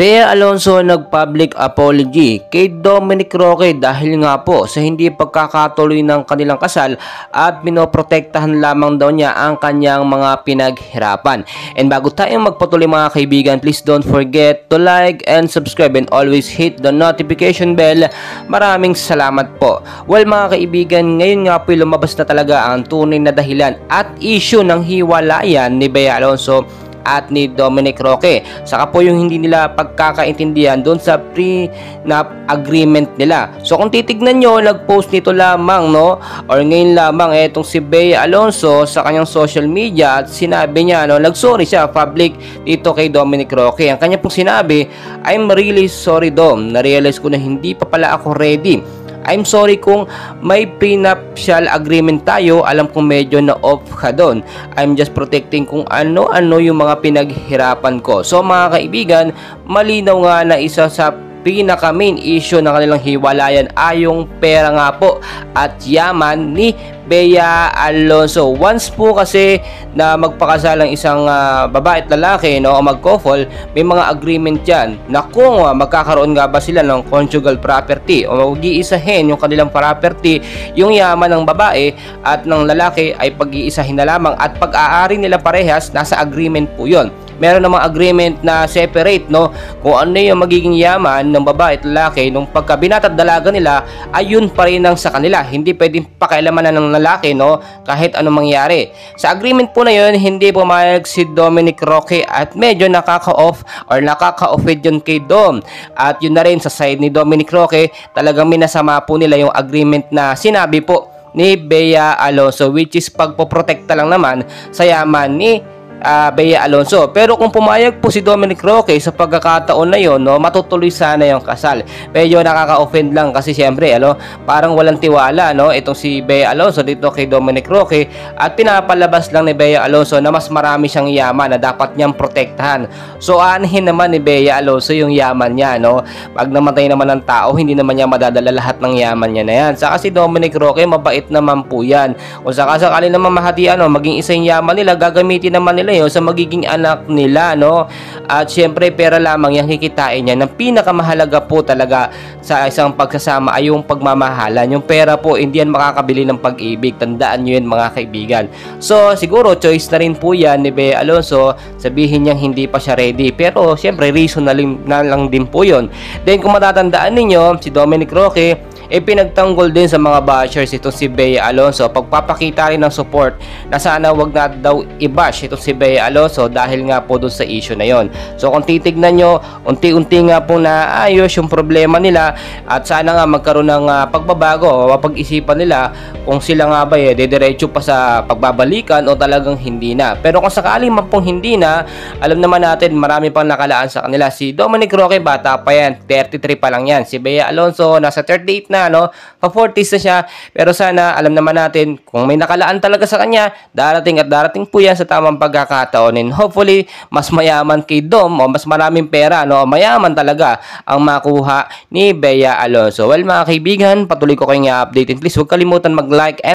Bea Alonso nag-public apology kay Dominic Roque dahil nga po sa hindi pagkakatuloy ng kanilang kasal at pinoprotektahan lamang daw niya ang kanyang mga pinaghirapan. And bago tayong magpatuloy mga kaibigan, please don't forget to like and subscribe and always hit the notification bell. Maraming salamat po. Well mga kaibigan, ngayon nga po lumabas na talaga ang tunay na dahilan at issue ng hiwalayan ni Bea Alonso at ni Dominic Roque. Saka po yung hindi nila pagkakaintindihan doon sa prenup agreement nila. So kung titignan nyo, nag-post nito lamang or ngayon lamang itong si Bea Alonso sa kanyang social media at sinabi niya nag-sorry siya public dito kay Dominic Roque. Ang kanya pong sinabi, I'm really sorry Dom, na-realize ko na hindi pa pala ako ready. I'm sorry kung may prenuptial agreement tayo, alam kong medyo na-off ka doon. I'm just protecting kung ano-ano yung mga pinaghirapan ko. So mga kaibigan, malinaw nga na isa sa pinaka main issue ng kanilang hiwalayan ay yung pera nga po at yaman ni Bea Alonso. Once po kasi na magpakasal ang isang babae at lalaki o mag-couple, may mga agreement yan na kung magkakaroon nga ba sila ng conjugal property o mag-iisahin yung kanilang property, yung yaman ng babae at ng lalaki ay pag-iisahin na lamang at pag-aari nila parehas, nasa agreement po yun. Meron namang agreement na separate kung ano yung magiging yaman ng babae at lalaki nung pagkabinata at dalaga nila ay yun pa rin ang sa kanila. Hindi pwedeng pakialamanan ng lalaki kahit anong mangyari. Sa agreement po na yun, hindi pumayag si Dominic Roque at medyo nakaka-off or nakaka-offend yun kay Dom. At yun na rin sa side ni Dominic Roque, talagang minasama po nila yung agreement na sinabi po ni Bea Alonso, which is pagpoprotekta lang naman sa yaman ni Bea Alonso. Pero kung pumayag po si Dominic Roque sa pagkakataon na yun, matutuloy sana yung kasal. Medyo nakaka-offend lang kasi syempre parang walang tiwala itong si Bea Alonso dito kay Dominic Roque at pinapalabas lang ni Bea Alonso na mas marami siyang yaman na dapat niyang protektahan. So aanhin naman ni Bea Alonso yung yaman niya. Pag namatay naman ng tao, hindi naman niya madadala lahat ng yaman niya na yan. Saka si Dominic Roque, mabait naman po yan. Kung sakasakali naman mahatian maging isa yung yaman nila, gagamitin naman nila sa magiging anak nila at syempre pera lamang yung kikitain niya. Ang pinakamahalaga po talaga sa isang pagsasama ay yung pagmamahalan. Yung pera po hindi yan makakabili ng pag-ibig, tandaan nyo yun mga kaibigan. So siguro choice na rin po yan ni Bea Alonso, sabihin niyang hindi pa siya ready, pero syempre reason na lang din po yun. Then kung matatandaan ninyo, si Dominic Roque pinagtanggol din sa mga bashers itong si Bea Alonso, pagpapakita rin ng support na sana wag na daw i-bash itong si Bea Alonso dahil nga po doon sa issue na yon. So kung titignan nyo, unti-unti nga po naayos yung problema nila at sana nga magkaroon ng pagbabago o pag-isipan nila kung sila nga ba dediretso pa sa pagbabalikan o talagang hindi na. Pero kung sakaling man pong hindi na, alam naman natin marami pang nakalaan sa kanila. Si Dominic Roque, bata pa yan, 33 pa lang yan. Si Bea Alonso nasa 38 na pa-40s na siya, pero sana alam naman natin kung may nakalaan talaga sa kanya, darating at darating po yan sa tamang pagkakataon, and hopefully mas mayaman kay Dom o mas maraming pera mayaman talaga ang makuha ni Bea Alonso. Well mga kaibigan, patuloy ko kayong i-update, and please huwag kalimutan mag-like and